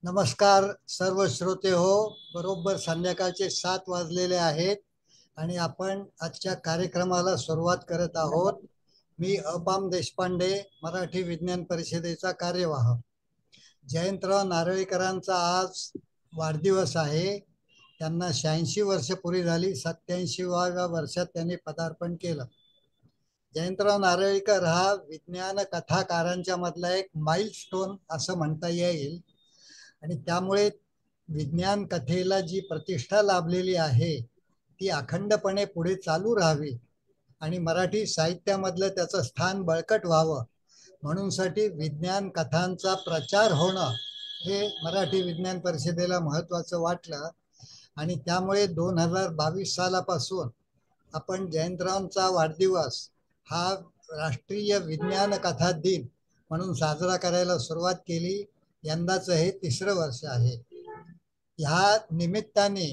नमस्कार सर्व श्रोते हो. बरोबर संध्याकाळचे 7 वाजलेले आहेत आणि आपण आजच्या कार्यक्रमाला सुरुवात करत आहोत. मी अपाम देशपांडे, मराठी विज्ञान परिषदेचा कार्यवाह. जयंतराव नारळीकरांचा आज वाढदिवस आहे. त्यांना 86 वर्ष पुरी झाली. 87व्या वर्षात त्यांनी पदार्पण केलं. जयंतराव नारळीकर हा विज्ञान कथाकारांच्या मधला एक माइलस्टोन असं म्हणता येईल आणि त्यामुळे विज्ञान कथेला जी प्रतिष्ठा लाभलेली आहे ती अखंडपणे पुढे चालू राहावी आणि मराठी साहित्यामधलं त्याचं स्थान बळकट व्हावं म्हणून साठी विज्ञान कथांचा प्रचार होणं हे मराठी विज्ञान परिषदेला महत्त्वाचं वाटलं आणि त्यामुळे 2022 सालापासून आपण जयंतरावांचा वाढदिवस हा राष्ट्रीय विज्ञान कथा दिन म्हणून साजरा करायला सुरुवात केली. यंदाचं हे 3रं वर्ष आहे. ह्या निमित्ताने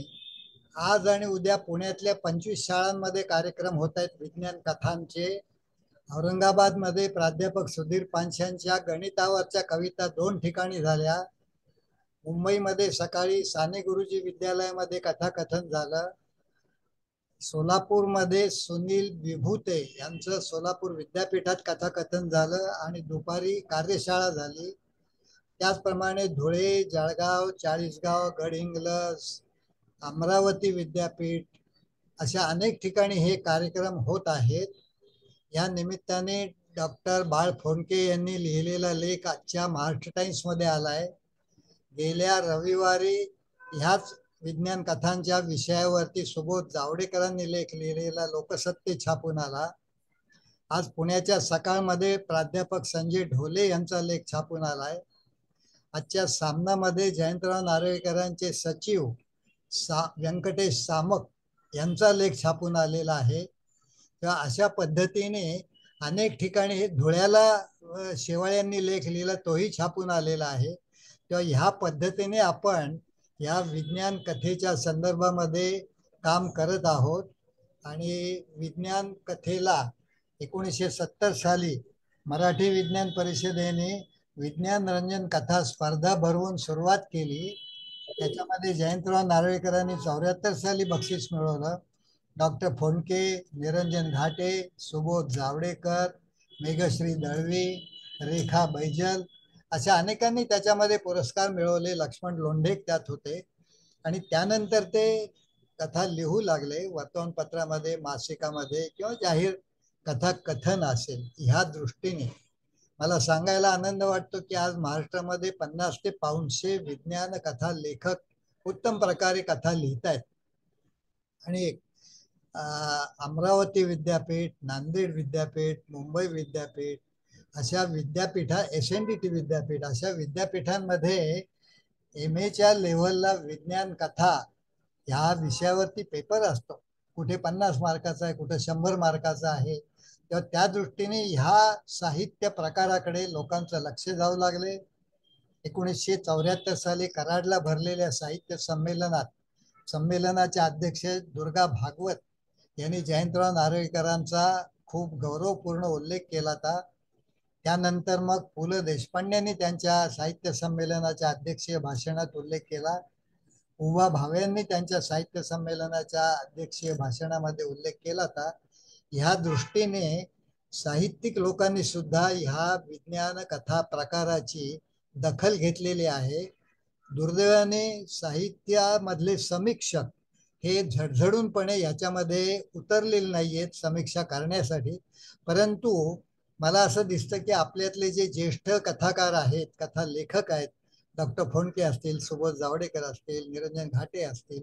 आज आणि उद्या पुण्यातल्या 25 शाळांमध्ये कार्यक्रम होत आहेत विज्ञान कथांचे. औरंगाबादमध्ये प्राध्यापक सुधीर पानशांच्या गणितावरच्या कविता 2 ठिकाणी झाल्या. मुंबईमध्ये सकाळी साने गुरुजी विद्यालयामध्ये कथाकथन झालं. सोलापूरमध्ये सुनील विभूते यांचं सोलापूर विद्यापीठात कथाकथन झालं आणि दुपारी कार्यशाळा झाली. त्याचप्रमाणे धुळे, जळगाव, चाळीसगाव, गडहिंग्लज, अमरावती विद्यापीठ अशा अनेक ठिकाणी हे कार्यक्रम होत आहेत. या निमित्ताने डॉक्टर बाळ फोंडके यांनी लिहिलेला लेख आजच्या महाराष्ट्र टाइम्स मध्ये आलाय. गेल्या रविवारी ह्याच विज्ञान कथांच्या विषयावरती सुबोध जावडेकरांनी लेख लिहिलेला लोकसत्ते छापून आला. आज पुण्याच्या सकाळमध्ये प्राध्यापक संजय ढोले यांचा लेख छापून आलाय. आजच्या सामनामध्ये जयंतराव नारळीकरांचे सचिव व्यंकटेश सामक यांचा लेख छापून आलेला आहे. तेव्हा अशा पद्धतीने अनेक ठिकाणी हे धुळ्याला शेवाळ्यांनी लेख लिहिला तोही छापून आलेला आहे. तेव्हा ह्या पद्धतीने आपण या विज्ञान कथेच्या संदर्भामध्ये काम करत आहोत आणि विज्ञान कथेला 1970 साली मराठी विज्ञान परिषदेने विज्ञान रंजन कथा स्पर्धा भरवून सुरुवात केली. त्याच्यामध्ये जयंतराव नारळीकरांनी 74 साली बक्षीस मिळवलं. डॉक्टर फोंडके, निरंजन घाटे, सुबोध जावडेकर, मेघश्री दळवी, रेखा बैजल अशा अनेकांनी त्याच्यामध्ये पुरस्कार मिळवले. लक्ष्मण लोंढे त्यात होते आणि त्यानंतर ते कथा लिहू लागले वर्तमानपत्रामध्ये, मासिकामध्ये किंवा जाहीर कथा कथन असेल. ह्या दृष्टीने मला सांगायला आनंद वाटतो की आज महाराष्ट्रामध्ये 50 ते 500 विज्ञान कथा लेखक उत्तम प्रकारे कथा लिहित आहेत आणि अमरावती विद्यापीठ, नांदेड विद्यापीठ, मुंबई विद्यापीठ अशा विद्यापीठा, SNDT विद्यापीठ अशा विद्यापीठांमध्ये MA लेव्हलला विज्ञान कथा ह्या विषयावरती पेपर असतो. कुठे 50 मार्काचा आहे, कुठे 100 मार्काचा आहे. तेव्हा त्या दृष्टीने ह्या साहित्य प्रकाराकडे लोकांचं लक्ष जाऊ लागले. 1974 साली कराडला भरलेल्या साहित्य संमेलनाच्या अध्यक्ष दुर्गा भागवत यांनी जयंतराव नारळीकरांचा खूप गौरवपूर्ण उल्लेख केला होता. त्यानंतर मग पु ल देशपांड्यांनी त्यांच्या साहित्य संमेलनाच्या अध्यक्षीय भाषणात उल्लेख केला. उभा भावेंनी त्यांच्या साहित्य संमेलनाच्या अध्यक्षीय भाषणामध्ये उल्लेख केला होता. ह्या दृष्टीने साहित्यिक लोकांनी सुद्धा ह्या विज्ञान कथा प्रकाराची दखल घेतलेली आहे. दुर्दैवाने साहित्यामधले समीक्षक हे झडझडूनपणे याच्यामध्ये उतरलेले नाहीयेत समीक्षा करण्यासाठी. परंतु मला असं दिसतं की आपल्यातले जे ज्येष्ठ कथाकार आहेत, कथा लेखक आहेत, डॉक्टर फोंडके असतील, सुबोध जावडेकर असतील, निरंजन घाटे असतील,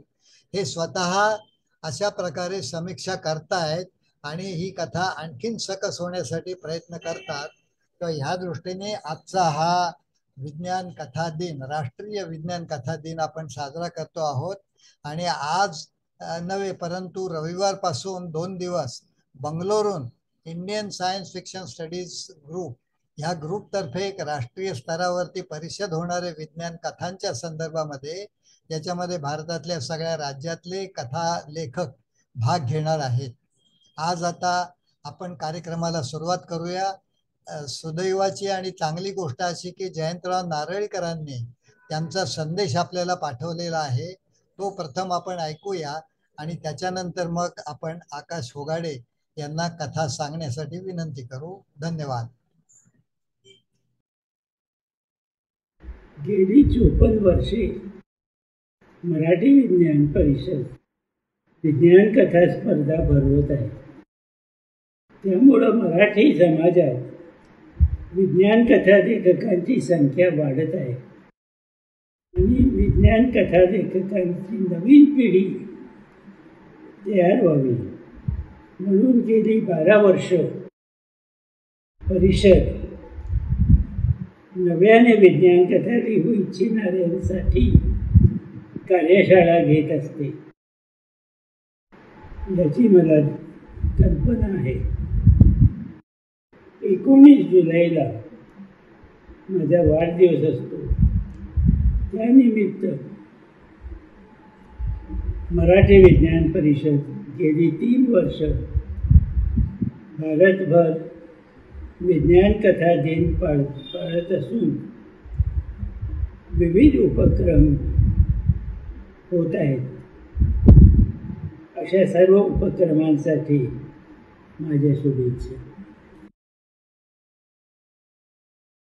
हे स्वतः अशा प्रकारे समीक्षा करतायत आणि ही कथा आणखीन सकस होण्यासाठी प्रयत्न करतात. तर ह्या दृष्टीने आजचा हा विज्ञान कथा दिन, राष्ट्रीय विज्ञान कथा दिन आपण साजरा करतो आहोत. आणि आज नव्हे परंतु रविवार पासून 2 दिवस बंगलोरून Indian science fiction studies group ह्या ग्रुप तर्फे एक राष्ट्रीय स्तरावरती परिषद होणारे विज्ञान कथांच्या संदर्भामध्ये, याच्यामध्ये भारतातल्या सगळ्या राज्यातले कथा लेखक भाग घेणार आहेत. आज आता आपण कार्यक्रमाला सुरुवात करूया. सुदैवाची आणि चांगली गोष्ट अशी की जयंतराव नारळीकरांनी त्यांचा संदेश आपल्याला पाठवलेला आहे, तो प्रथम आपण ऐकूया आणि त्याच्यानंतर मग आपण आकाश होगाडे यांना कथा सांगण्यासाठी विनंती करू. धन्यवाद. गेली 54 वर्षे मराठी विज्ञान परिषद विज्ञान कथा स्पर्धा भरवत आहे. त्यामुळं मराठी समाजात विज्ञान कथा लेखकांची संख्या वाढत आहे आणि विज्ञान कथा लेखकांची नवीन पिढी तयार व्हावी म्हणून गेली 12 वर्ष परिषद नव्याने विज्ञान कथा लिहू इच्छिणाऱ्यांसाठी कार्यशाळा घेत असते. याची मला कल्पना आहे. 19 जुलैला माझा वाढदिवस असतो. त्यानिमित्त मराठी विज्ञान परिषद गेली 3 वर्ष भारतभर विज्ञान कथा दिन पाळत असून विविध उपक्रम होत आहेत. अशा सर्व उपक्रमांसाठी माझ्या शुभेच्छा.